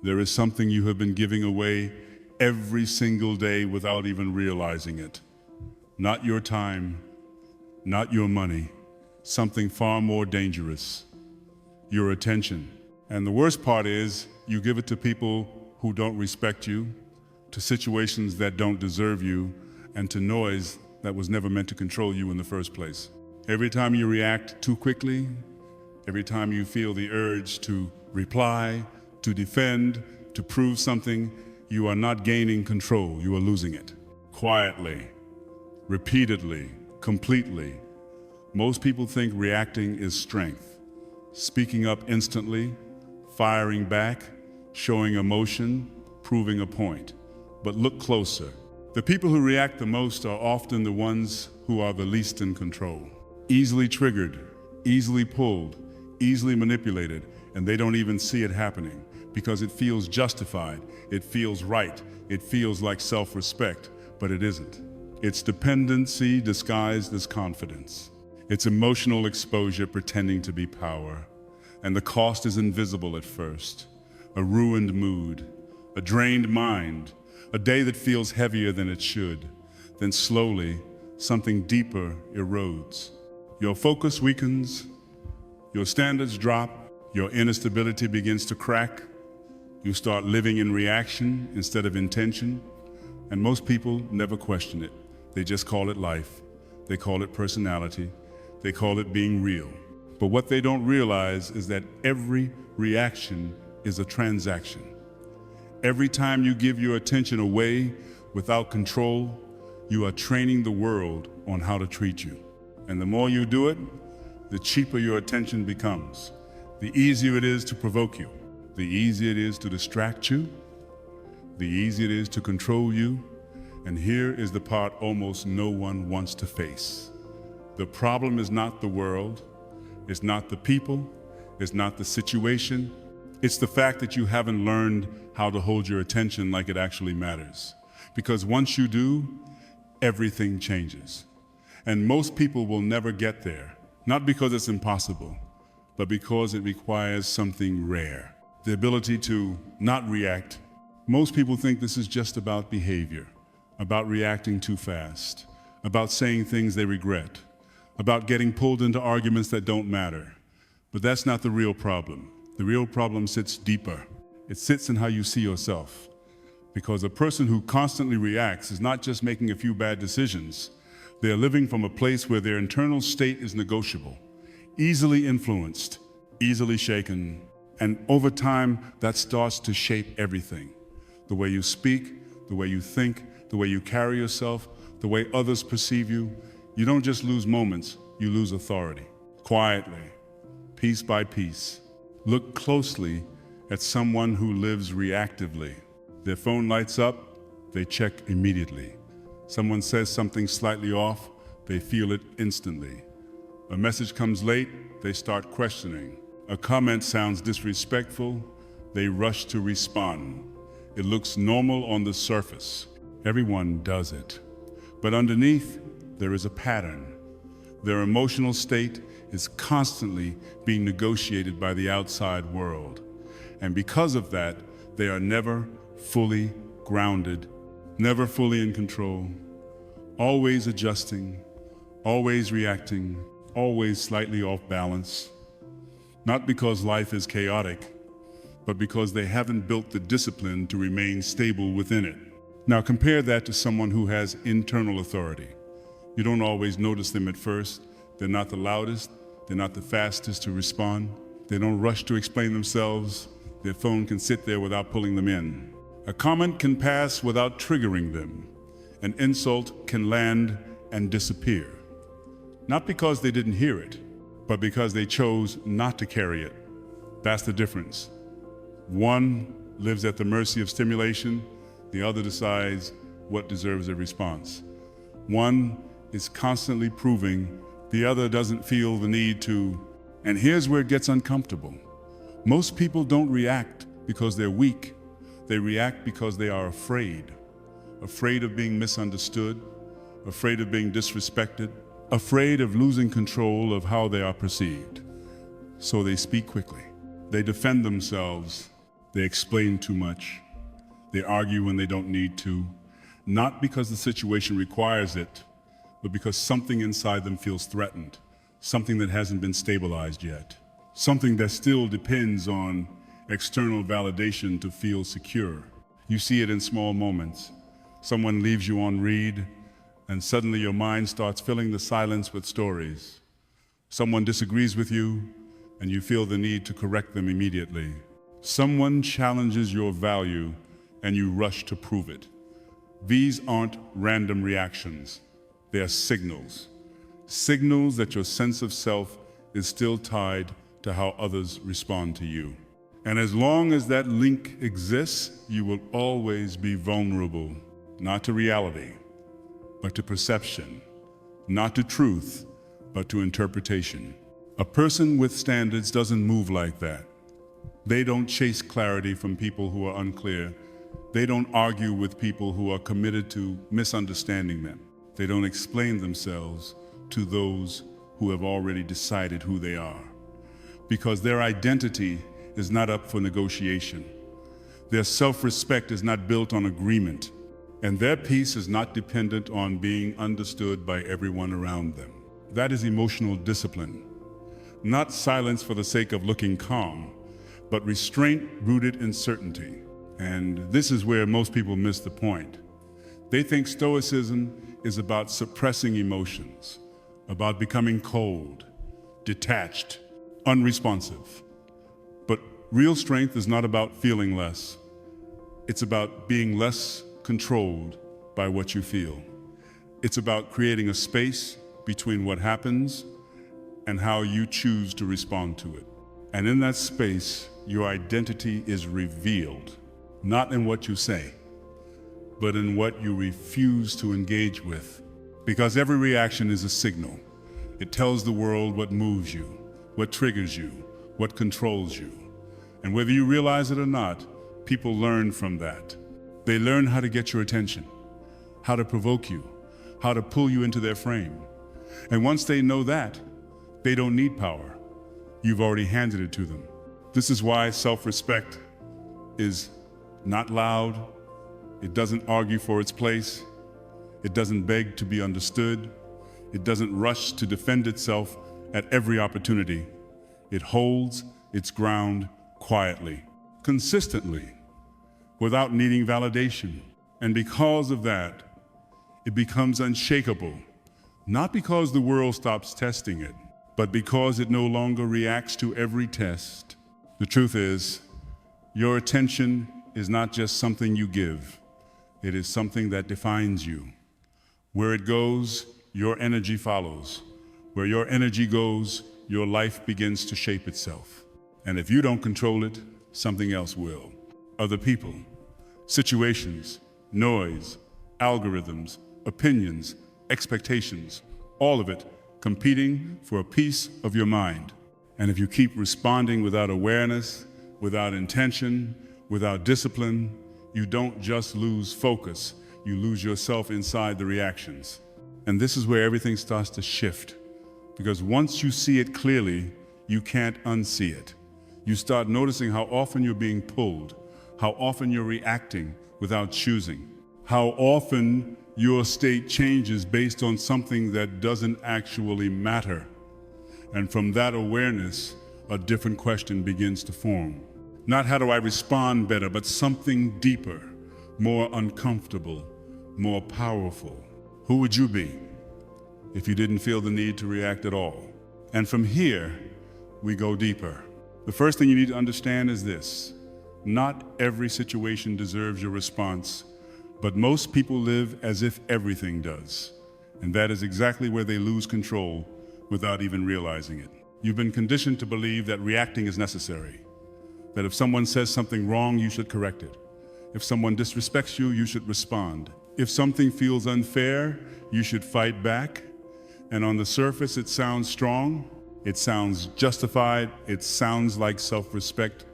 There is something you have been giving away every single day without even realizing it. Not your time, not your money, something far more dangerous, your attention. And the worst part is, you give it to people who don't respect you, to situations that don't deserve you, and to noise that was never meant to control you in the first place. Every time you react too quickly, every time you feel the urge to reply, to defend, to prove something, you are not gaining control, you are losing it. Quietly, repeatedly, completely. Most people think reacting is strength. Speaking up instantly, firing back, showing emotion, proving a point. But look closer. The people who react the most are often the ones who are the least in control. Easily triggered, easily pulled, easily manipulated, and they don't even see it happening because it feels justified, it feels right, it feels like self-respect, but it isn't. It's dependency disguised as confidence. It's emotional exposure pretending to be power. And the cost is invisible at first. A ruined mood, a drained mind, a day that feels heavier than it should. Then slowly, something deeper erodes. Your focus weakens, your standards drop, your inner stability begins to crack. You start living in reaction instead of intention. And most people never question it. They just call it life. They call it personality. They call it being real. But what they don't realize is that every reaction is a transaction. Every time you give your attention away without control, you are training the world on how to treat you. And the more you do it, the cheaper your attention becomes. The easier it is to provoke you. The easier it is to distract you. The easier it is to control you. And here is the part almost no one wants to face. The problem is not the world. It's not the people. It's not the situation. It's the fact that you haven't learned how to hold your attention like it actually matters. Because once you do, everything changes. And most people will never get there, not because it's impossible, but because it requires something rare. The ability to not react. Most people think this is just about behavior, about reacting too fast, about saying things they regret, about getting pulled into arguments that don't matter. But that's not the real problem. The real problem sits deeper. It sits in how you see yourself. Because a person who constantly reacts is not just making a few bad decisions. They're living from a place where their internal state is negotiable, easily influenced, easily shaken. And over time, that starts to shape everything. The way you speak, the way you think, the way you carry yourself, the way others perceive you. You don't just lose moments, you lose authority. Quietly, piece by piece. Look closely at someone who lives reactively. Their phone lights up, they check immediately. Someone says something slightly off, they feel it instantly. A message comes late, they start questioning. A comment sounds disrespectful, they rush to respond. It looks normal on the surface. Everyone does it. But underneath, there is a pattern. Their emotional state is constantly being negotiated by the outside world. And because of that, they are never fully grounded, never fully in control, always adjusting, always reacting, always slightly off balance. Not because life is chaotic, but because they haven't built the discipline to remain stable within it. Now compare that to someone who has internal authority. You don't always notice them at first. They're not the loudest, they're not the fastest to respond. They don't rush to explain themselves. Their phone can sit there without pulling them in. A comment can pass without triggering them. An insult can land and disappear. Not because they didn't hear it, but because they chose not to carry it. That's the difference. One lives at the mercy of stimulation, the other decides what deserves a response. One is constantly proving, the other doesn't feel the need to. And here's where it gets uncomfortable. Most people don't react because they're weak. They react because they are afraid. Afraid of being misunderstood, afraid of being disrespected, afraid of losing control of how they are perceived. So they speak quickly. They defend themselves. They explain too much. They argue when they don't need to, not because the situation requires it, but because something inside them feels threatened, something that hasn't been stabilized yet, something that still depends on external validation to feel secure. You see it in small moments. Someone leaves you on read, and suddenly your mind starts filling the silence with stories. Someone disagrees with you, and you feel the need to correct them immediately. Someone challenges your value, and you rush to prove it. These aren't random reactions. They are signals. Signals that your sense of self is still tied to how others respond to you. And as long as that link exists, you will always be vulnerable, not to reality, but to perception, not to truth, but to interpretation. A person with standards doesn't move like that. They don't chase clarity from people who are unclear. They don't argue with people who are committed to misunderstanding them. They don't explain themselves to those who have already decided who they are. Because their identity is not up for negotiation. Their self-respect is not built on agreement. And their peace is not dependent on being understood by everyone around them. That is emotional discipline. Not silence for the sake of looking calm, but restraint rooted in certainty. And this is where most people miss the point. They think Stoicism is about suppressing emotions, about becoming cold, detached, unresponsive. But real strength is not about feeling less. It's about being less controlled by what you feel. It's about creating a space between what happens and how you choose to respond to it. And in that space, your identity is revealed, not in what you say, but in what you refuse to engage with. Because every reaction is a signal. It tells the world what moves you, what triggers you, what controls you. And whether you realize it or not, people learn from that. They learn how to get your attention, how to provoke you, how to pull you into their frame. And once they know that, they don't need power. You've already handed it to them. This is why self-respect is not loud. It doesn't argue for its place. It doesn't beg to be understood. It doesn't rush to defend itself at every opportunity. It holds its ground quietly, consistently, without needing validation. And because of that, it becomes unshakable, not because the world stops testing it, but because it no longer reacts to every test. The truth is, your attention is not just something you give. It is something that defines you. Where it goes, your energy follows. Where your energy goes, your life begins to shape itself. And if you don't control it, something else will. Other people, situations, noise, algorithms, opinions, expectations, all of it competing for a piece of your mind. And if you keep responding without awareness, without intention, without discipline, you don't just lose focus, you lose yourself inside the reactions. And this is where everything starts to shift. Because once you see it clearly, you can't unsee it. You start noticing how often you're being pulled, how often you're reacting without choosing, how often your state changes based on something that doesn't actually matter. And from that awareness, a different question begins to form. Not how do I respond better, but something deeper, more uncomfortable, more powerful. Who would you be if you didn't feel the need to react at all? And from here, we go deeper. The first thing you need to understand is this: not every situation deserves your response, but most people live as if everything does. And that is exactly where they lose control without even realizing it. You've been conditioned to believe that reacting is necessary, that if someone says something wrong, you should correct it. If someone disrespects you, you should respond. If something feels unfair, you should fight back. And on the surface, it sounds strong, it sounds justified, it sounds like self-respect,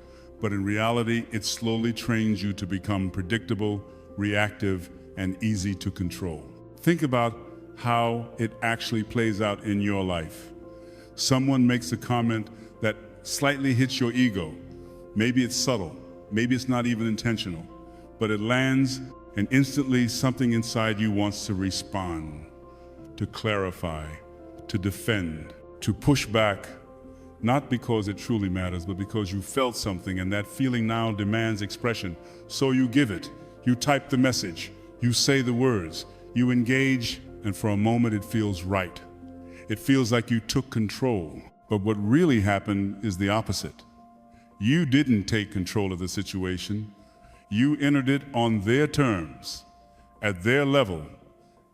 but in reality, it slowly trains you to become predictable, reactive, and easy to control. Think about how it actually plays out in your life. Someone makes a comment that slightly hits your ego. Maybe it's subtle, Maybe it's not even intentional, but it lands and instantly something inside you wants to respond, to clarify, to defend, to push back, not because it truly matters, but because you felt something and that feeling now demands expression. So you give it, you type the message, you say the words, you engage, and for a moment it feels right. It feels like you took control. But what really happened is the opposite. You didn't take control of the situation. You entered it on their terms, at their level,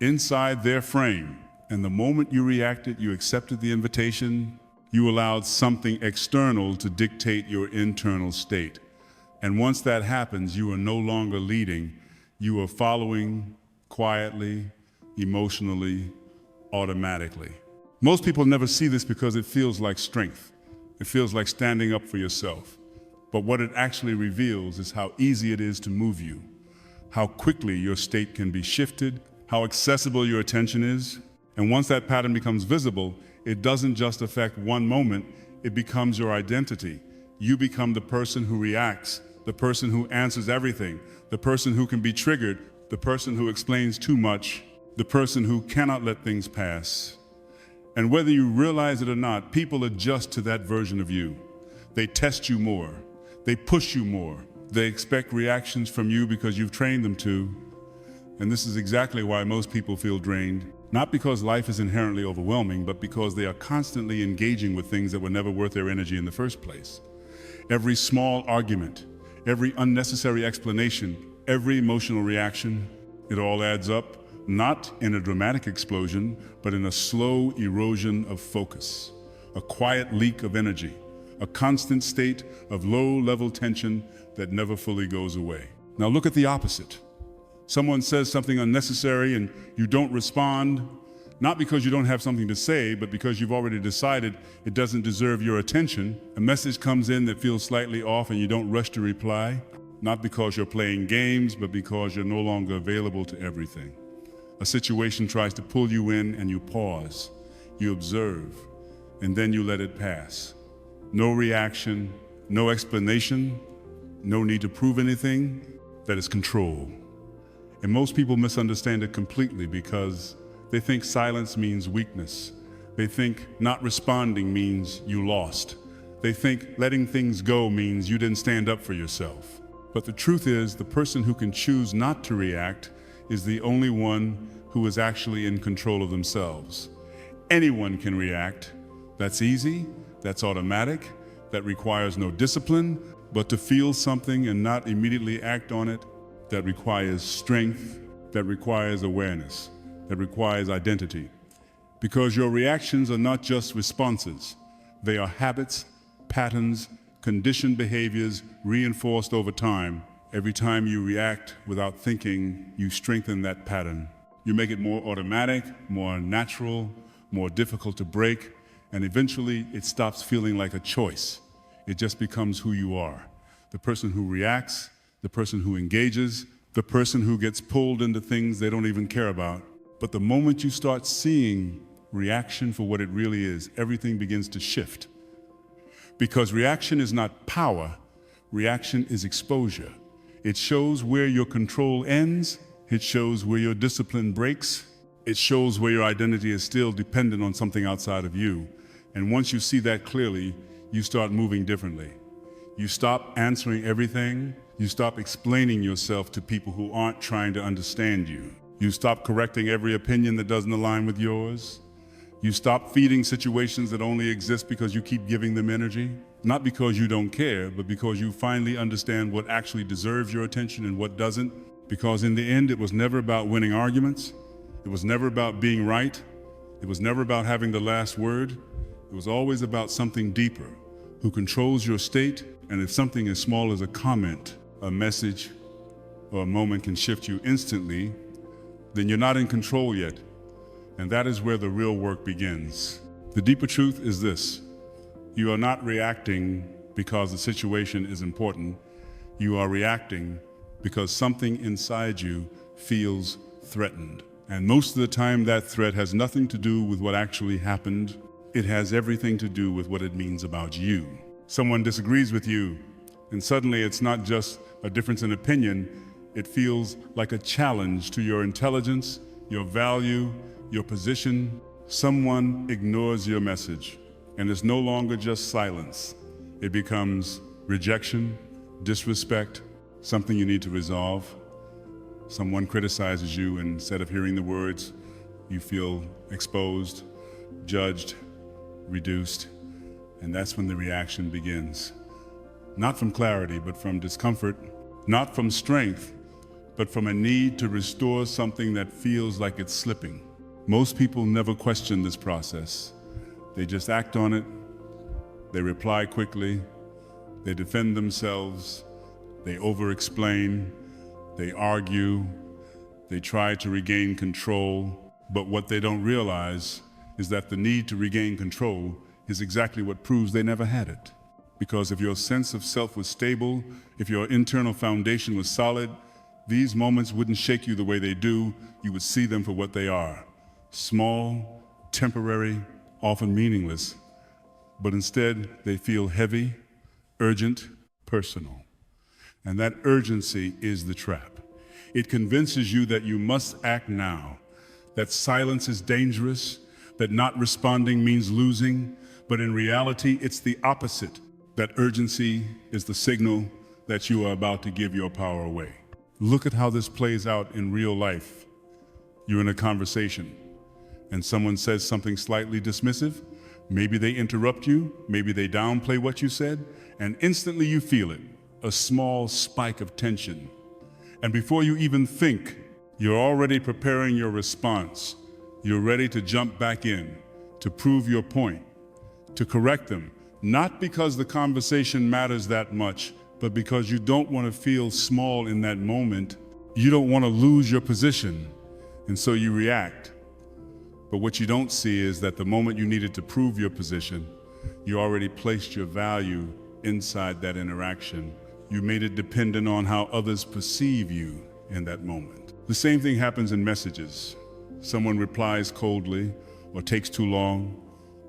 inside their frame. And the moment you reacted, you accepted the invitation, you allowed something external to dictate your internal state. And once that happens, you are no longer leading, you are following quietly, emotionally, automatically. Most people never see this because it feels like strength. It feels like standing up for yourself. But what it actually reveals is how easy it is to move you, how quickly your state can be shifted, how accessible your attention is. And once that pattern becomes visible, it doesn't just affect one moment, it becomes your identity. You become the person who reacts, the person who answers everything, the person who can be triggered, the person who explains too much, the person who cannot let things pass. And whether you realize it or not, people adjust to that version of you. They test you more. They push you more. They expect reactions from you because you've trained them to. And this is exactly why most people feel drained. Not because life is inherently overwhelming, but because they are constantly engaging with things that were never worth their energy in the first place. Every small argument, every unnecessary explanation, every emotional reaction, it all adds up, not in a dramatic explosion, but in a slow erosion of focus, a quiet leak of energy, a constant state of low-level tension that never fully goes away. Now look at the opposite. Someone says something unnecessary and you don't respond, not because you don't have something to say, but because you've already decided it doesn't deserve your attention. A message comes in that feels slightly off and you don't rush to reply, not because you're playing games, but because you're no longer available to everything. A situation tries to pull you in and you pause, you observe, and then you let it pass. No reaction, no explanation, no need to prove anything. That is control. And most people misunderstand it completely because they think silence means weakness. They think not responding means you lost. They think letting things go means you didn't stand up for yourself. But the truth is, the person who can choose not to react is the only one who is actually in control of themselves. Anyone can react. That's easy, that's automatic, that requires no discipline, but to feel something and not immediately act on it, that requires strength, that requires awareness, that requires identity. Because your reactions are not just responses, they are habits, patterns, conditioned behaviors reinforced over time. Every time you react without thinking, you strengthen that pattern. You make it more automatic, more natural, more difficult to break, and eventually it stops feeling like a choice. It just becomes who you are. The person who reacts, the person who engages, the person who gets pulled into things they don't even care about. But the moment you start seeing reaction for what it really is, everything begins to shift. Because reaction is not power, reaction is exposure. It shows where your control ends, it shows where your discipline breaks, it shows where your identity is still dependent on something outside of you. And once you see that clearly, you start moving differently. You stop answering everything, you stop explaining yourself to people who aren't trying to understand you. You stop correcting every opinion that doesn't align with yours. You stop feeding situations that only exist because you keep giving them energy. Not because you don't care, but because you finally understand what actually deserves your attention and what doesn't. Because in the end, it was never about winning arguments. It was never about being right. It was never about having the last word. It was always about something deeper, who controls your state. And if something as small as a comment, a message, or a moment can shift you instantly, then you're not in control yet. And that is where the real work begins. The deeper truth is this: you are not reacting because the situation is important. You are reacting because something inside you feels threatened. And most of the time, that threat has nothing to do with what actually happened. It has everything to do with what it means about you. Someone disagrees with you. And suddenly it's not just a difference in opinion, it feels like a challenge to your intelligence, your value, your position. Someone ignores your message, and it's no longer just silence. It becomes rejection, disrespect, something you need to resolve. Someone criticizes you, and instead of hearing the words, you feel exposed, judged, reduced, and that's when the reaction begins. Not from clarity, but from discomfort, not from strength, but from a need to restore something that feels like it's slipping. Most people never question this process. They just act on it, they reply quickly, they defend themselves, they over-explain, they argue, they try to regain control. But what they don't realize is that the need to regain control is exactly what proves they never had it. Because if your sense of self was stable, if your internal foundation was solid, these moments wouldn't shake you the way they do. You would see them for what they are. Small, temporary, often meaningless, but instead they feel heavy, urgent, personal. And that urgency is the trap. It convinces you that you must act now, that silence is dangerous, that not responding means losing, but in reality, it's the opposite. That urgency is the signal that you are about to give your power away. Look at how this plays out in real life. You're in a conversation, and someone says something slightly dismissive. Maybe they interrupt you, maybe they downplay what you said, and instantly you feel it, a small spike of tension. And before you even think, you're already preparing your response. You're ready to jump back in, to prove your point, to correct them, not because the conversation matters that much, but because you don't want to feel small in that moment. You don't want to lose your position, and so you react. But what you don't see is that the moment you needed to prove your position, you already placed your value inside that interaction. You made it dependent on how others perceive you in that moment. The same thing happens in messages. Someone replies coldly, or takes too long,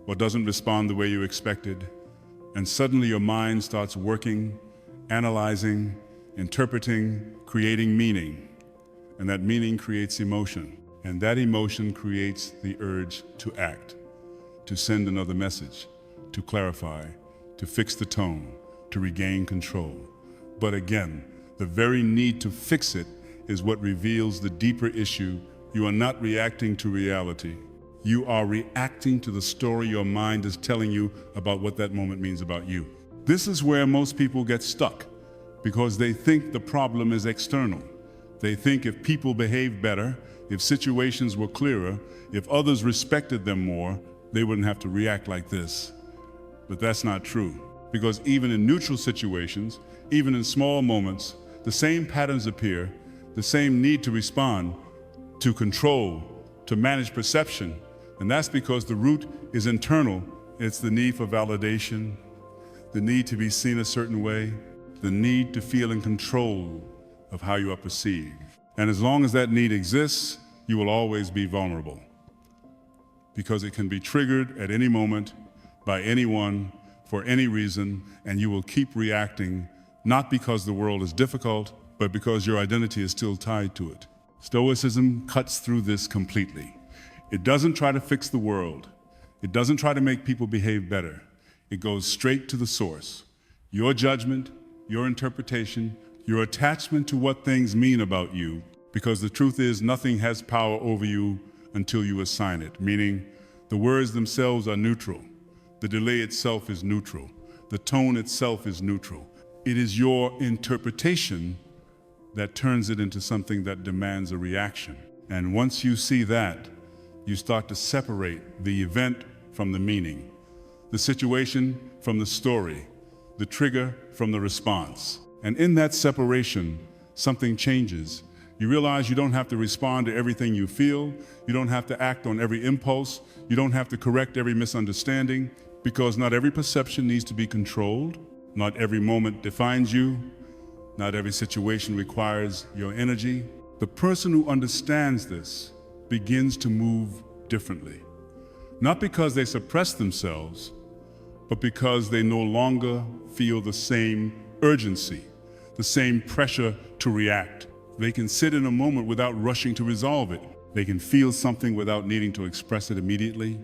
or doesn't respond the way you expected, and suddenly your mind starts working, analyzing, interpreting, creating meaning. And that meaning creates emotion. And that emotion creates the urge to act, to send another message, to clarify, to fix the tone, to regain control. But again, the very need to fix it is what reveals the deeper issue. You are not reacting to reality. You are reacting to the story your mind is telling you about what that moment means about you. This is where most people get stuck, because they think the problem is external. They think if people behaved better, if situations were clearer, if others respected them more, they wouldn't have to react like this. But that's not true, because even in neutral situations, even in small moments, the same patterns appear, the same need to respond, to control, to manage perception. And that's because the root is internal. It's the need for validation, the need to be seen a certain way, the need to feel in control of how you are perceived. And as long as that need exists, you will always be vulnerable, because it can be triggered at any moment by anyone for any reason, and you will keep reacting, not because the world is difficult, but because your identity is still tied to it. Stoicism cuts through this completely. It doesn't try to fix the world. It doesn't try to make people behave better. It goes straight to the source. Your judgment, your interpretation, your attachment to what things mean about you, because the truth is nothing has power over you until you assign it, meaning the words themselves are neutral. The delay itself is neutral. The tone itself is neutral. It is your interpretation that turns it into something that demands a reaction. And once you see that, you start to separate the event from the meaning, the situation from the story, the trigger from the response. And in that separation, something changes. You realize you don't have to respond to everything you feel. You don't have to act on every impulse. You don't have to correct every misunderstanding, because not every perception needs to be controlled. Not every moment defines you. Not every situation requires your energy. The person who understands this begins to move differently. Not because they suppress themselves, but because they no longer feel the same urgency, the same pressure to react. They can sit in a moment without rushing to resolve it. They can feel something without needing to express it immediately.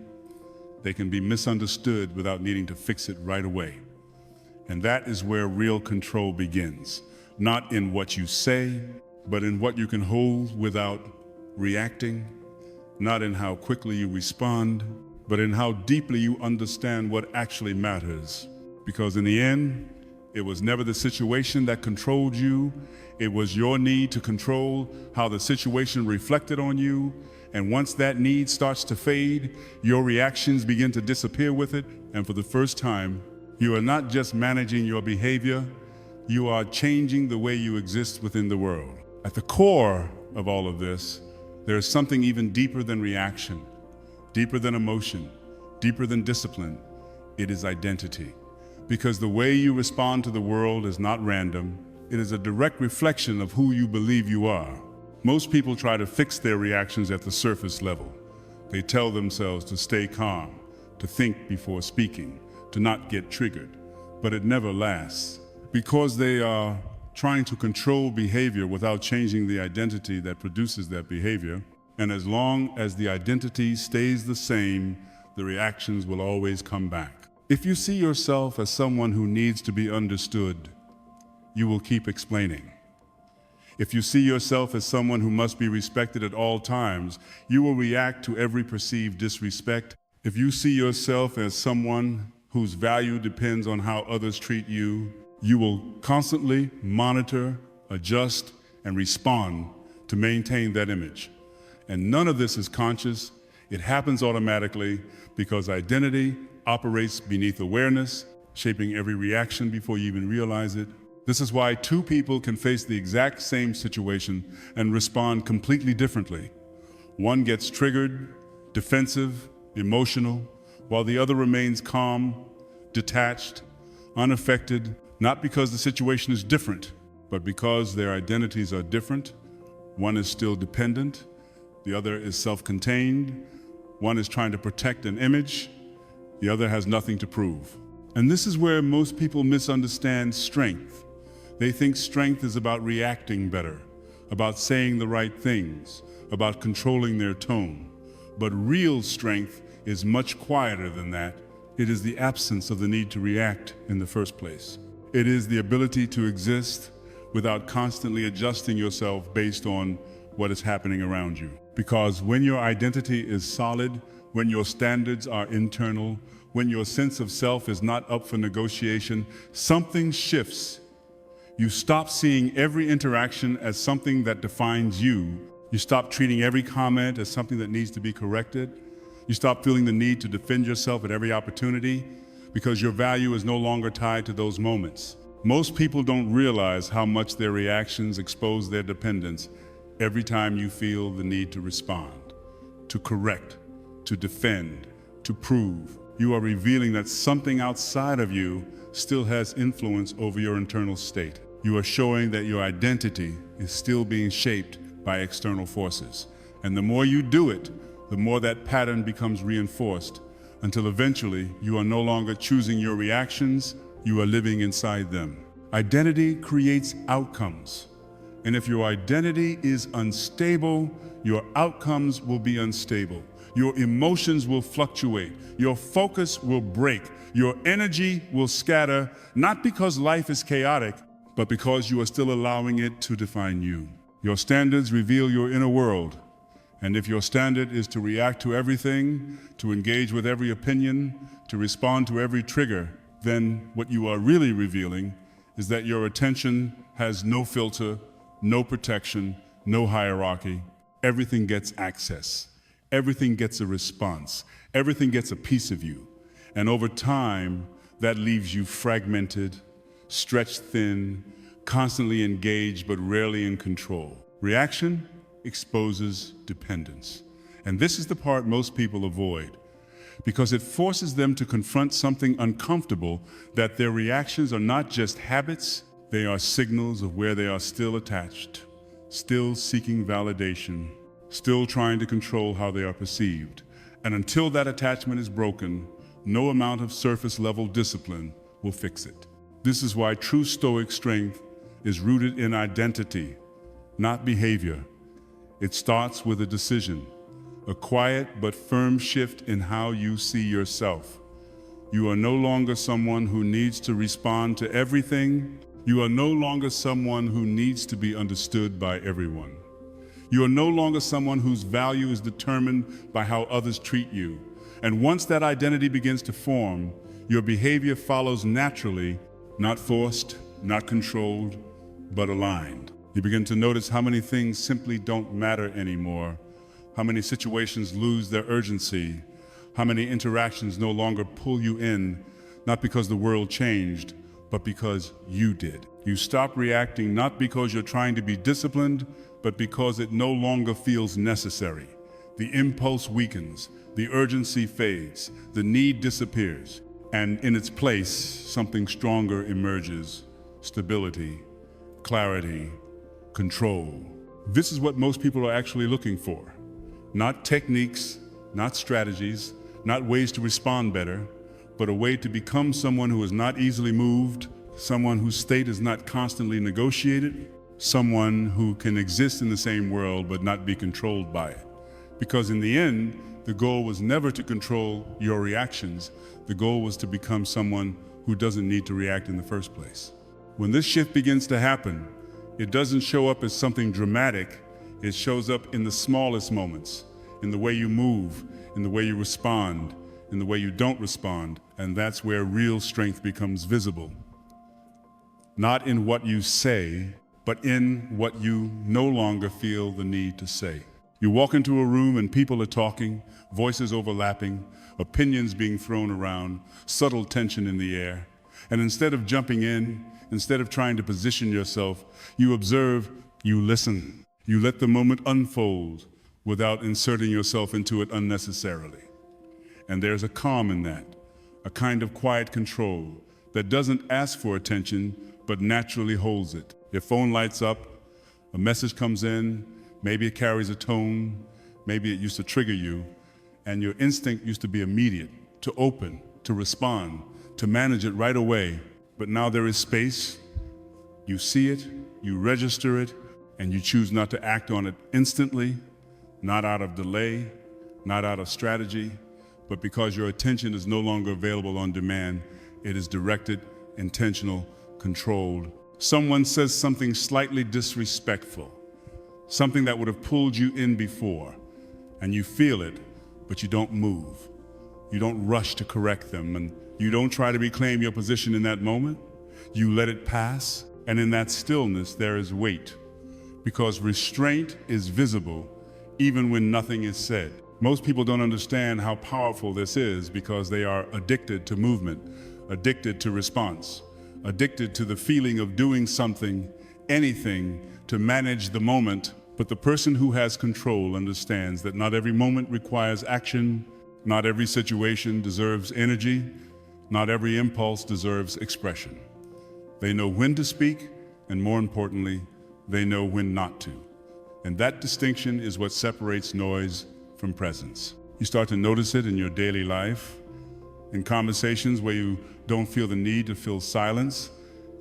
They can be misunderstood without needing to fix it right away. And that is where real control begins, not in what you say, but in what you can hold without reacting, not in how quickly you respond, but in how deeply you understand what actually matters. Because in the end, it was never the situation that controlled you. It was your need to control how the situation reflected on you. And once that need starts to fade, your reactions begin to disappear with it. And for the first time, you are not just managing your behavior, you are changing the way you exist within the world. At the core of all of this, there is something even deeper than reaction, deeper than emotion, deeper than discipline. It is identity. Because the way you respond to the world is not random. It is a direct reflection of who you believe you are. Most people try to fix their reactions at the surface level. They tell themselves to stay calm, to think before speaking, to not get triggered. But it never lasts. Because they are trying to control behavior without changing the identity that produces that behavior. And as long as the identity stays the same, the reactions will always come back. If you see yourself as someone who needs to be understood, you will keep explaining. If you see yourself as someone who must be respected at all times, you will react to every perceived disrespect. If you see yourself as someone whose value depends on how others treat you, you will constantly monitor, adjust, and respond to maintain that image. And none of this is conscious. It happens automatically because identity operates beneath awareness, shaping every reaction before you even realize it. This is why two people can face the exact same situation and respond completely differently. One gets triggered, defensive, emotional, while the other remains calm, detached, unaffected, not because the situation is different, but because their identities are different. One is still dependent, the other is self-contained. One is trying to protect an image, the other has nothing to prove. And this is where most people misunderstand strength. They think strength is about reacting better, about saying the right things, about controlling their tone. But real strength is much quieter than that. It is the absence of the need to react in the first place. It is the ability to exist without constantly adjusting yourself based on what is happening around you. Because when your identity is solid, when your standards are internal, when your sense of self is not up for negotiation, something shifts. You stop seeing every interaction as something that defines you. You stop treating every comment as something that needs to be corrected. You stop feeling the need to defend yourself at every opportunity because your value is no longer tied to those moments. Most people don't realize how much their reactions expose their dependence every time you feel the need to respond, to correct, to defend, to prove. You are revealing that something outside of you still has influence over your internal state. You are showing that your identity is still being shaped by external forces. And the more you do it, the more that pattern becomes reinforced, until eventually you are no longer choosing your reactions, you are living inside them. Identity creates outcomes. And if your identity is unstable, your outcomes will be unstable. Your emotions will fluctuate. Your focus will break. Your energy will scatter, not because life is chaotic, but because you are still allowing it to define you. Your standards reveal your inner world. And if your standard is to react to everything, to engage with every opinion, to respond to every trigger, then what you are really revealing is that your attention has no filter, no protection, no hierarchy. Everything gets access. Everything gets a response. Everything gets a piece of you. And over time, that leaves you fragmented, stretched thin, constantly engaged but rarely in control. Reaction exposes dependence. And this is the part most people avoid, because it forces them to confront something uncomfortable, that their reactions are not just habits, they are signals of where they are still attached, still seeking validation, still trying to control how they are perceived. And until that attachment is broken, no amount of surface-level discipline will fix it. This is why true Stoic strength is rooted in identity, not behavior. It starts with a decision, a quiet but firm shift in how you see yourself. You are no longer someone who needs to respond to everything. You are no longer someone who needs to be understood by everyone. You are no longer someone whose value is determined by how others treat you. And once that identity begins to form, your behavior follows naturally, not forced, not controlled, but aligned. You begin to notice how many things simply don't matter anymore, how many situations lose their urgency, how many interactions no longer pull you in, not because the world changed, but because you did. You stop reacting not because you're trying to be disciplined, but because it no longer feels necessary. The impulse weakens, the urgency fades, the need disappears, and in its place, something stronger emerges: stability, clarity, control. This is what most people are actually looking for. Not techniques, not strategies, not ways to respond better, but a way to become someone who is not easily moved, someone whose state is not constantly negotiated, someone who can exist in the same world but not be controlled by it. Because in the end, the goal was never to control your reactions. The goal was to become someone who doesn't need to react in the first place. When this shift begins to happen, it doesn't show up as something dramatic. It shows up in the smallest moments, in the way you move, in the way you respond, in the way you don't respond, and that's where real strength becomes visible. Not in what you say, but in what you no longer feel the need to say. You walk into a room and people are talking, voices overlapping, opinions being thrown around, subtle tension in the air. And instead of jumping in, instead of trying to position yourself, you observe, you listen. You let the moment unfold without inserting yourself into it unnecessarily. And there's a calm in that, a kind of quiet control that doesn't ask for attention, but naturally holds it. Your phone lights up, a message comes in, maybe it carries a tone, maybe it used to trigger you, and your instinct used to be immediate, to open, to respond, to manage it right away. But now there is space, you see it, you register it, and you choose not to act on it instantly, not out of delay, not out of strategy, but because your attention is no longer available on demand. It is directed, intentional, controlled. Someone says something slightly disrespectful, something that would have pulled you in before, and you feel it, but you don't move. You don't rush to correct them, and you don't try to reclaim your position in that moment. You let it pass, and in that stillness there is weight, because restraint is visible even when nothing is said. Most people don't understand how powerful this is because they are addicted to movement, addicted to response, addicted to the feeling of doing something, anything, to manage the moment. But the person who has control understands that not every moment requires action, not every situation deserves energy, not every impulse deserves expression. They know when to speak, and more importantly, they know when not to. And that distinction is what separates noise from presence. You start to notice it in your daily life, in conversations where you don't feel the need to fill silence,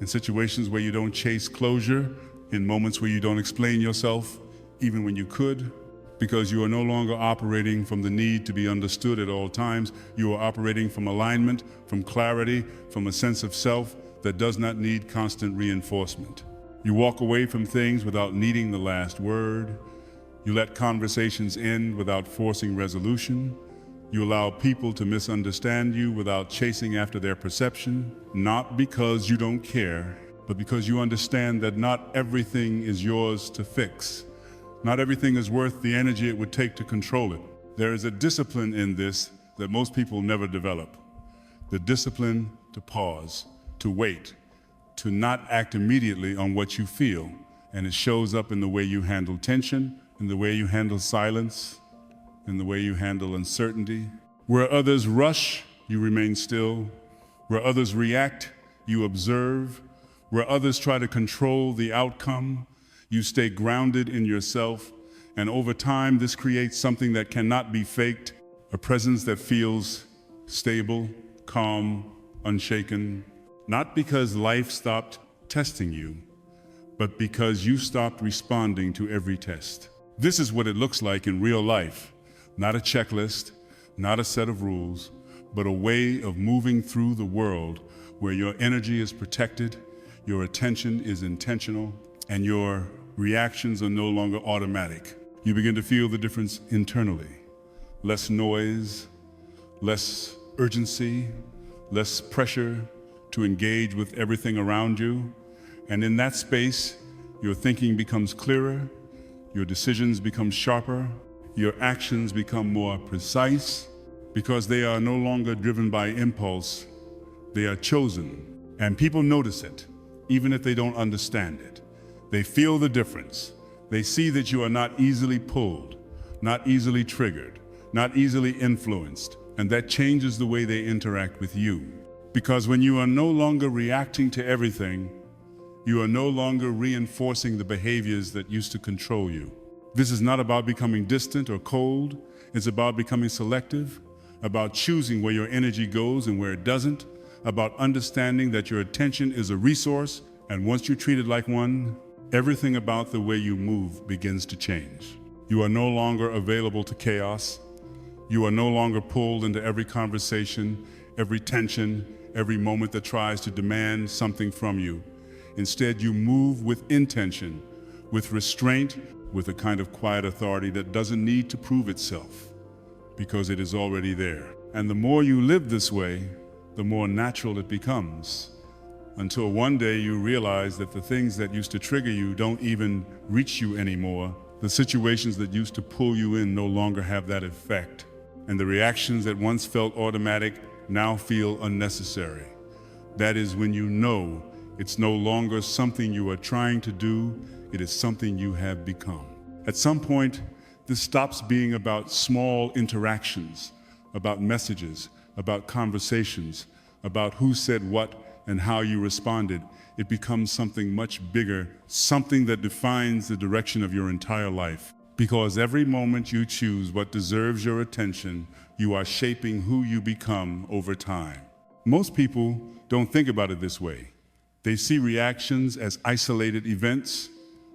in situations where you don't chase closure, in moments where you don't explain yourself, even when you could, because you are no longer operating from the need to be understood at all times. You are operating from alignment, from clarity, from a sense of self that does not need constant reinforcement. You walk away from things without needing the last word. You let conversations end without forcing resolution. You allow people to misunderstand you without chasing after their perception, not because you don't care, but because you understand that not everything is yours to fix. Not everything is worth the energy it would take to control it. There is a discipline in this that most people never develop. The discipline to pause, to wait, to not act immediately on what you feel. And it shows up in the way you handle tension, in the way you handle silence, in the way you handle uncertainty. Where others rush, you remain still. Where others react, you observe. Where others try to control the outcome, you stay grounded in yourself. And over time, this creates something that cannot be faked, a presence that feels stable, calm, unshaken. Not because life stopped testing you, but because you stopped responding to every test. This is what it looks like in real life. Not a checklist, not a set of rules, but a way of moving through the world where your energy is protected, your attention is intentional, and your reactions are no longer automatic. You begin to feel the difference internally. Less noise, less urgency, less pressure to engage with everything around you. And in that space, your thinking becomes clearer, your decisions become sharper, your actions become more precise, because they are no longer driven by impulse, they are chosen. And people notice it, even if they don't understand it. They feel the difference. They see that you are not easily pulled, not easily triggered, not easily influenced, and that changes the way they interact with you. Because when you are no longer reacting to everything, you are no longer reinforcing the behaviors that used to control you. This is not about becoming distant or cold. It's about becoming selective, about choosing where your energy goes and where it doesn't, about understanding that your attention is a resource, and once you treat it like one, everything about the way you move begins to change. You are no longer available to chaos. You are no longer pulled into every conversation, every tension, every moment that tries to demand something from you. Instead, you move with intention, with restraint, with a kind of quiet authority that doesn't need to prove itself, because it is already there. And the more you live this way, the more natural it becomes, until one day you realize that the things that used to trigger you don't even reach you anymore. The situations that used to pull you in no longer have that effect. And the reactions that once felt automatic now feel unnecessary. That is when you know it's no longer something you are trying to do, it is something you have become. At some point, this stops being about small interactions, about messages, about conversations, about who said what and how you responded. It becomes something much bigger, something that defines the direction of your entire life. Because every moment you choose what deserves your attention, you are shaping who you become over time. Most people don't think about it this way. They see reactions as isolated events,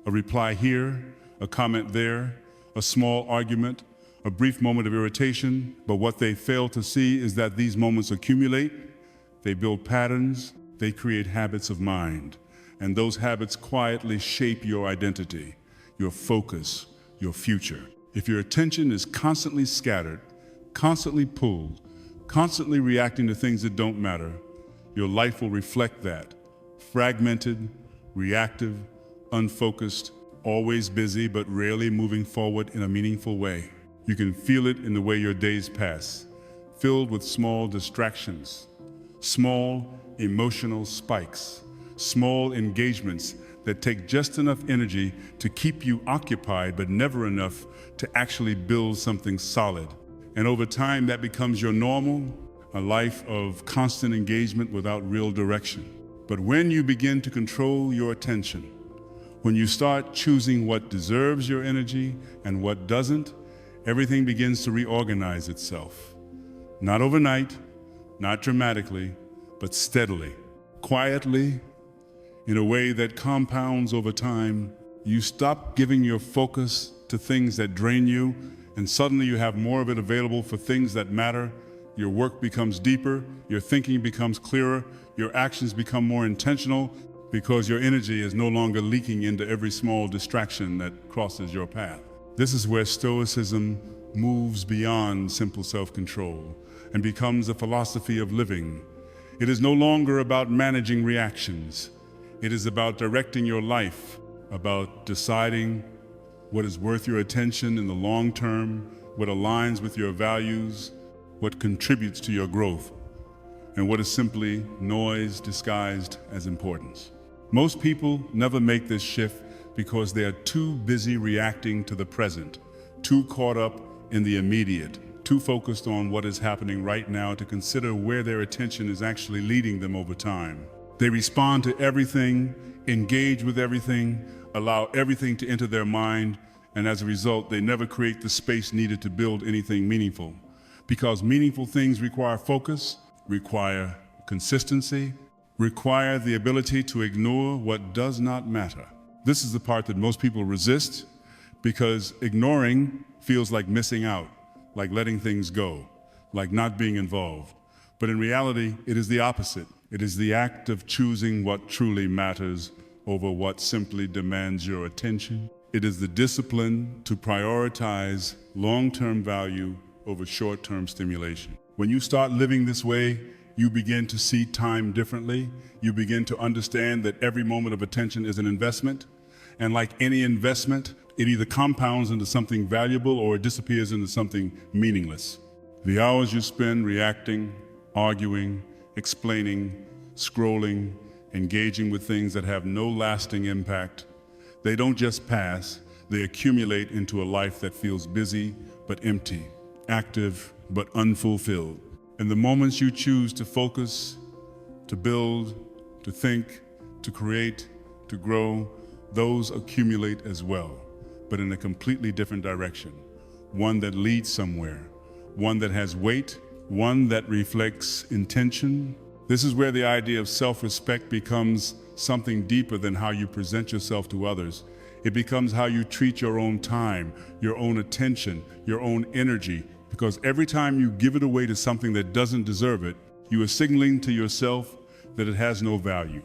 a reply here, a comment there, a small argument, a brief moment of irritation. But what they fail to see is that these moments accumulate, they build patterns, they create habits of mind. And those habits quietly shape your identity, your focus, your future. If your attention is constantly scattered, constantly pulled, constantly reacting to things that don't matter, your life will reflect that. Fragmented, reactive, unfocused, always busy but rarely moving forward in a meaningful way. You can feel it in the way your days pass, filled with small distractions, small emotional spikes, small engagements that take just enough energy to keep you occupied but never enough to actually build something solid. And over time that becomes your normal, a life of constant engagement without real direction. But when you begin to control your attention, when you start choosing what deserves your energy and what doesn't, everything begins to reorganize itself. Not overnight, not dramatically, but steadily, quietly, in a way that compounds over time. You stop giving your focus to things that drain you, and suddenly you have more of it available for things that matter. Your work becomes deeper, your thinking becomes clearer, your actions become more intentional, because your energy is no longer leaking into every small distraction that crosses your path. This is where Stoicism moves beyond simple self-control and becomes a philosophy of living. It is no longer about managing reactions. It is about directing your life, about deciding what is worth your attention in the long term, what aligns with your values, what contributes to your growth, and what is simply noise disguised as importance. Most people never make this shift because they are too busy reacting to the present, too caught up in the immediate, too focused on what is happening right now to consider where their attention is actually leading them over time. They respond to everything, engage with everything, allow everything to enter their mind, and as a result, they never create the space needed to build anything meaningful. Because meaningful things require focus, require consistency, require the ability to ignore what does not matter. This is the part that most people resist because ignoring feels like missing out, like letting things go, like not being involved. But in reality, it is the opposite. It is the act of choosing what truly matters over what simply demands your attention. It is the discipline to prioritize long-term value over short-term stimulation. When you start living this way, you begin to see time differently. You begin to understand that every moment of attention is an investment. And like any investment, it either compounds into something valuable or it disappears into something meaningless. The hours you spend reacting, arguing, explaining, scrolling, engaging with things that have no lasting impact, they don't just pass, they accumulate into a life that feels busy but empty, active but unfulfilled. And the moments you choose to focus, to build, to think, to create, to grow, those accumulate as well, but in a completely different direction. One that leads somewhere, one that has weight, one that reflects intention. This is where the idea of self-respect becomes something deeper than how you present yourself to others. It becomes how you treat your own time, your own attention, your own energy, because every time you give it away to something that doesn't deserve it, you are signaling to yourself that it has no value.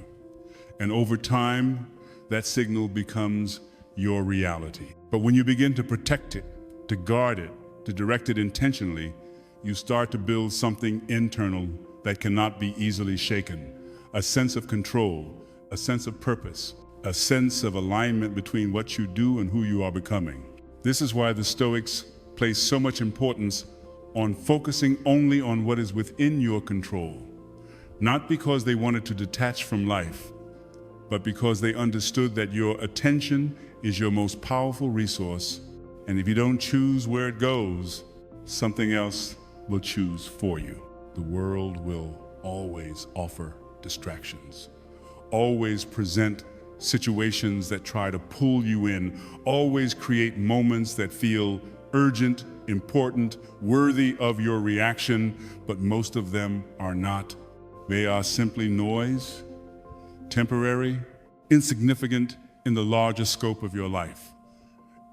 And over time, that signal becomes your reality. But when you begin to protect it, to guard it, to direct it intentionally, you start to build something internal that cannot be easily shaken. A sense of control, a sense of purpose, a sense of alignment between what you do and who you are becoming. This is why the Stoics place so much importance on focusing only on what is within your control. Not because they wanted to detach from life, but because they understood that your attention is your most powerful resource, and if you don't choose where it goes, something else will choose for you. The world will always offer distractions, always present situations that try to pull you in, always create moments that feel urgent, important, worthy of your reaction, but most of them are not. They are simply noise, temporary, insignificant in the larger scope of your life.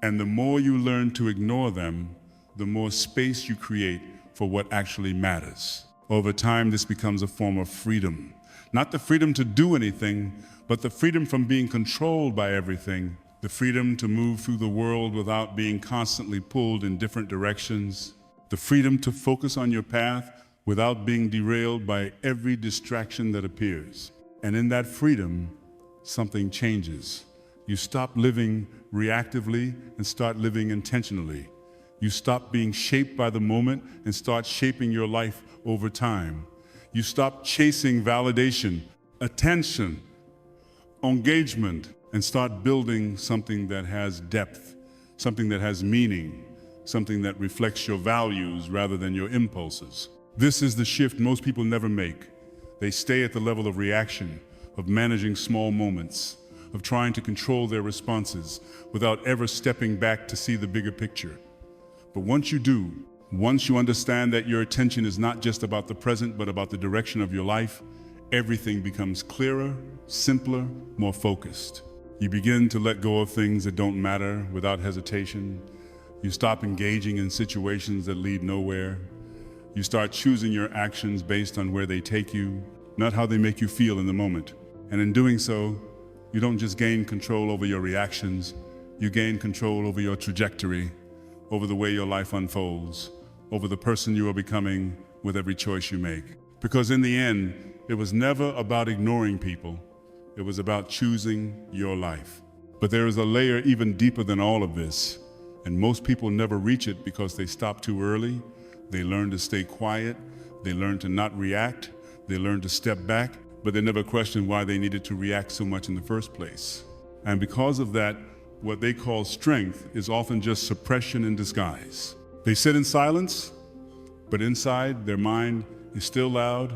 And the more you learn to ignore them, the more space you create for what actually matters. Over time, this becomes a form of freedom. Not the freedom to do anything, but the freedom from being controlled by everything. The freedom to move through the world without being constantly pulled in different directions. The freedom to focus on your path without being derailed by every distraction that appears. And in that freedom, something changes. You stop living reactively and start living intentionally. You stop being shaped by the moment and start shaping your life over time. You stop chasing validation, attention, engagement, and start building something that has depth, something that has meaning, something that reflects your values rather than your impulses. This is the shift most people never make. They stay at the level of reaction, of managing small moments, of trying to control their responses without ever stepping back to see the bigger picture. But once you do, once you understand that your attention is not just about the present, but about the direction of your life, everything becomes clearer, simpler, more focused. You begin to let go of things that don't matter without hesitation. You stop engaging in situations that lead nowhere. You start choosing your actions based on where they take you, not how they make you feel in the moment. And in doing so, you don't just gain control over your reactions, you gain control over your trajectory, over the way your life unfolds, over the person you are becoming with every choice you make. Because in the end, it was never about ignoring people. It was about choosing your life. But there is a layer even deeper than all of this, and most people never reach it because they stop too early. They learn to stay quiet. They learn to not react. They learn to step back, but they never question why they needed to react so much in the first place. And because of that, what they call strength is often just suppression in disguise. They sit in silence, but inside their mind is still loud,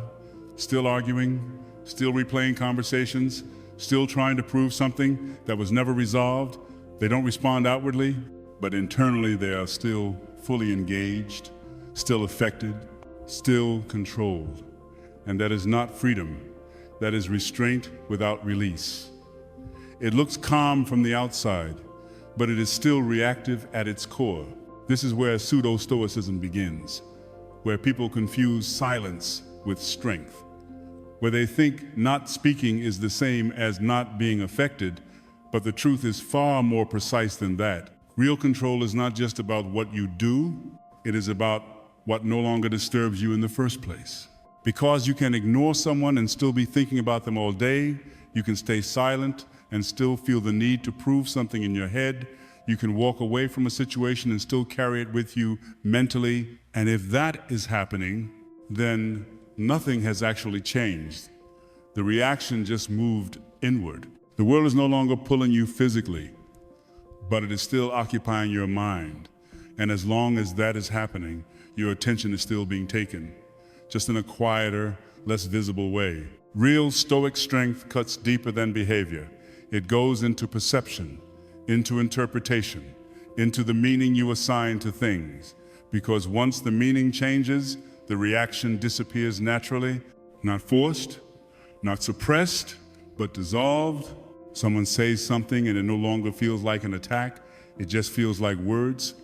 still arguing, still replaying conversations, still trying to prove something that was never resolved. They don't respond outwardly, but internally they are still fully engaged, still affected, still controlled. And that is not freedom. that is restraint without release. It looks calm from the outside, but it is still reactive at its core. This is where pseudo-Stoicism begins, where people confuse silence with strength, where they think not speaking is the same as not being affected, but the truth is far more precise than that. Real control is not just about what you do, it is about what no longer disturbs you in the first place. Because you can ignore someone and still be thinking about them all day, you can stay silent and still feel the need to prove something in your head. You can walk away from a situation and still carry it with you mentally. And if that is happening, then nothing has actually changed. The reaction just moved inward. The world is no longer pulling you physically, but it is still occupying your mind. And as long as that is happening, your attention is still being taken, just in a quieter, less visible way. Real Stoic strength cuts deeper than behavior. It goes into perception, into interpretation, into the meaning you assign to things. Because once the meaning changes, the reaction disappears naturally, not forced, not suppressed, but dissolved. Someone says something and it no longer feels like an attack, it just feels like words.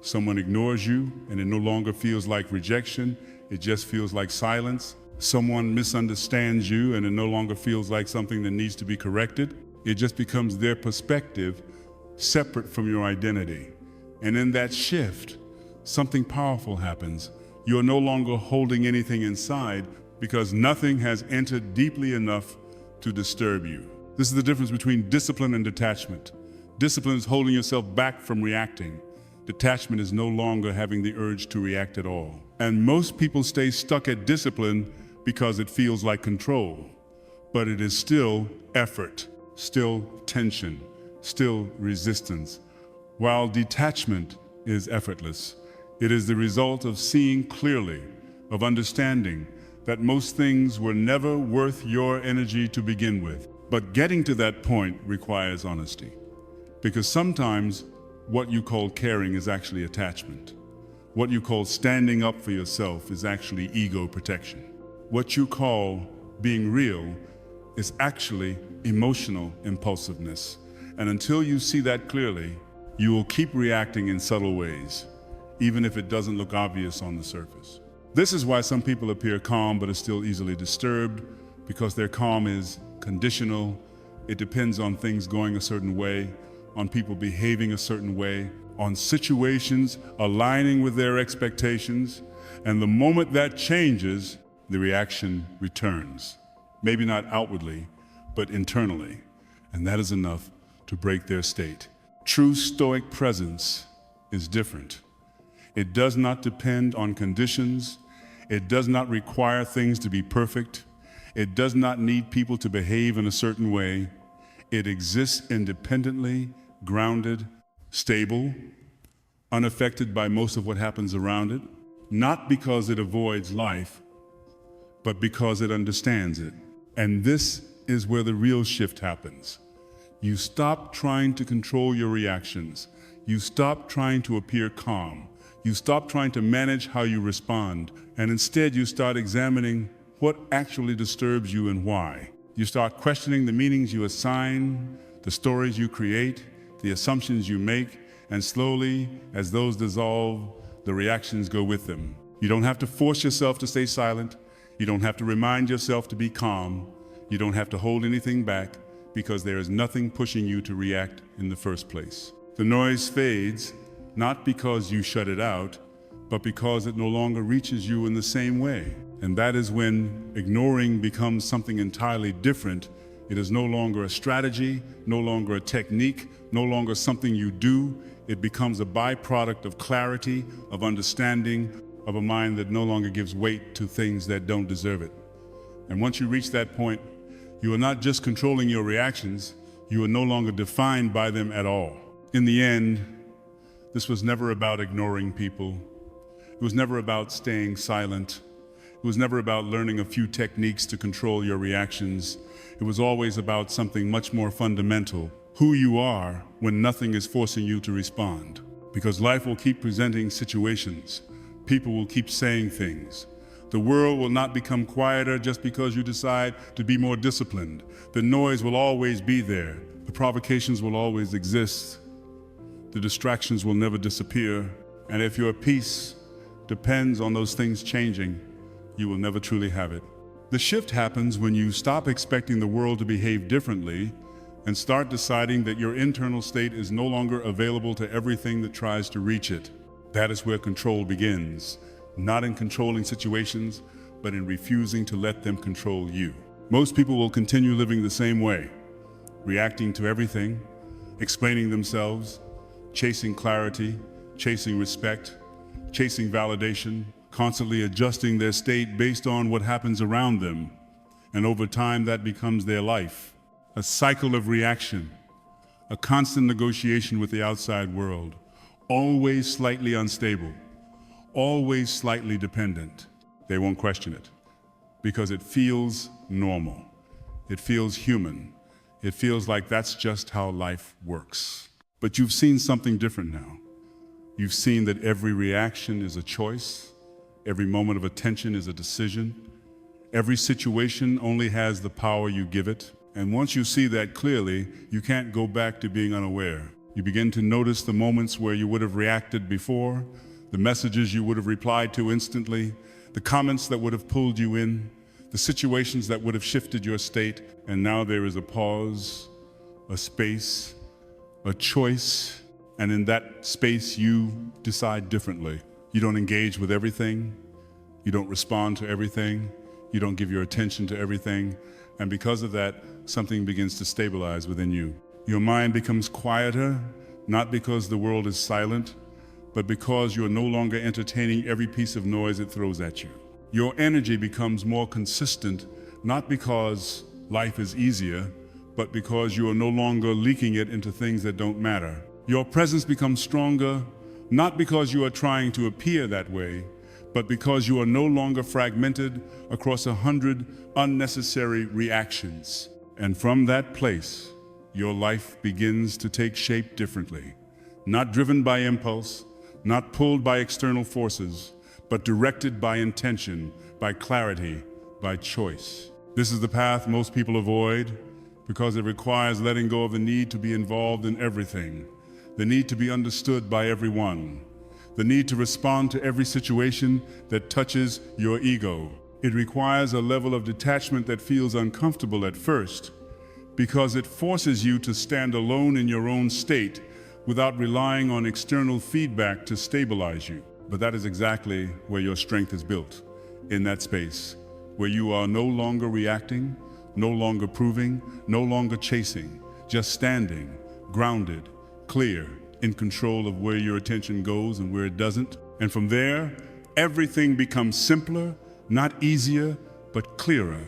Someone ignores you and it no longer feels like rejection, it just feels like silence. Someone misunderstands you and it no longer feels like something that needs to be corrected. It just becomes their perspective, separate from your identity. And in that shift, something powerful happens. You're no longer holding anything inside because nothing has entered deeply enough to disturb you. This is the difference between discipline and detachment. Discipline is holding yourself back from reacting. Detachment is no longer having the urge to react at all. And most people stay stuck at discipline because it feels like control. But it is still effort, still tension, still resistance. While detachment is effortless, it is the result of seeing clearly, of understanding that most things were never worth your energy to begin with. But getting to that point requires honesty. Because sometimes what you call caring is actually attachment. What you call standing up for yourself is actually ego protection. What you call being real is actually emotional impulsiveness. And until you see that clearly, you will keep reacting in subtle ways, even if it doesn't look obvious on the surface. This is why some people appear calm but are still easily disturbed, because their calm is conditional. It depends on things going a certain way, on people behaving a certain way, on situations aligning with their expectations. And the moment that changes, the reaction returns. Maybe not outwardly, but internally. And that is enough to break their state. True Stoic presence is different. It does not depend on conditions. It does not require things to be perfect. It does not need people to behave in a certain way. It exists independently, grounded, stable, unaffected by most of what happens around it, not because it avoids life, but because it understands it. And this is where the real shift happens. You stop trying to control your reactions. You stop trying to appear calm. You stop trying to manage how you respond. And instead you start examining what actually disturbs you and why. You start questioning the meanings you assign, the stories you create, the assumptions you make, and slowly, as those dissolve, the reactions go with them. You don't have to force yourself to stay silent. You don't have to remind yourself to be calm. You don't have to hold anything back, because there is nothing pushing you to react in the first place. The noise fades, not because you shut it out, but because it no longer reaches you in the same way. And that is when ignoring becomes something entirely different. It is no longer a strategy, no longer a technique, no longer something you do. It becomes a byproduct of clarity, of understanding, of a mind that no longer gives weight to things that don't deserve it. And once you reach that point, you are not just controlling your reactions, you are no longer defined by them at all. In the end, this was never about ignoring people. It was never about staying silent. It was never about learning a few techniques to control your reactions. It was always about something much more fundamental, who you are when nothing is forcing you to respond. Because life will keep presenting situations. People will keep saying things. The world will not become quieter just because you decide to be more disciplined. The noise will always be there. The provocations will always exist. The distractions will never disappear. And if your peace depends on those things changing, you will never truly have it. The shift happens when you stop expecting the world to behave differently and start deciding that your internal state is no longer available to everything that tries to reach it. That is where control begins, not in controlling situations, but in refusing to let them control you. Most people will continue living the same way, reacting to everything, explaining themselves, chasing clarity, chasing respect, chasing validation, constantly adjusting their state based on what happens around them. And over time, that becomes their life. A cycle of reaction, a constant negotiation with the outside world, always slightly unstable, always slightly dependent. They won't question it because it feels normal. It feels human. It feels like that's just how life works. But you've seen something different now. You've seen that every reaction is a choice. Every moment of attention is a decision. Every situation only has the power you give it. And once you see that clearly, you can't go back to being unaware. You begin to notice the moments where you would have reacted before, the messages you would have replied to instantly, the comments that would have pulled you in, the situations that would have shifted your state. And now there is a pause, a space, a choice. And in that space, you decide differently. You don't engage with everything. You don't respond to everything. You don't give your attention to everything. And because of that, something begins to stabilize within you. Your mind becomes quieter, not because the world is silent, but because you're no longer entertaining every piece of noise it throws at you. Your energy becomes more consistent, not because life is easier, but because you are no longer leaking it into things that don't matter. Your presence becomes stronger, not because you are trying to appear that way, but because you are no longer fragmented across 100 unnecessary reactions. And from that place, your life begins to take shape differently, not driven by impulse, not pulled by external forces, but directed by intention, by clarity, by choice. This is the path most people avoid because it requires letting go of the need to be involved in everything, the need to be understood by everyone, the need to respond to every situation that touches your ego. It requires a level of detachment that feels uncomfortable at first because it forces you to stand alone in your own state without relying on external feedback to stabilize you. But that is exactly where your strength is built, in that space, where you are no longer reacting, no longer proving, no longer chasing, just standing, grounded, clear, in control of where your attention goes and where it doesn't. And from there, everything becomes simpler, not easier, but clearer,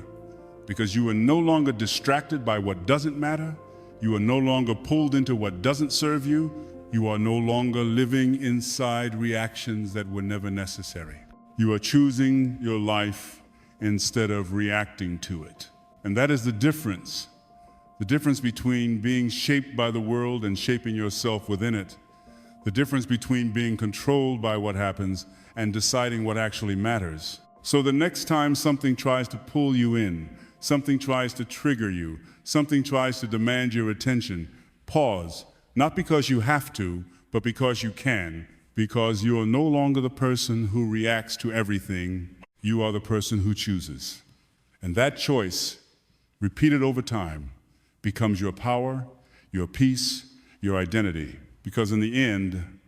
because you are no longer distracted by what doesn't matter. You are no longer pulled into what doesn't serve you. You are no longer living inside reactions that were never necessary. You are choosing your life instead of reacting to it. And that is the difference between being shaped by the world and shaping yourself within it. The difference between being controlled by what happens and deciding what actually matters. So the next time something tries to pull you in, something tries to trigger you, something tries to demand your attention, pause, not because you have to, but because you can, because you are no longer the person who reacts to everything. You are the person who chooses. And that choice, repeated over time, becomes your power, your peace, your identity. Because in the end,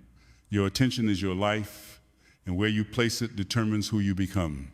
your attention is your life, and where you place it determines who you become.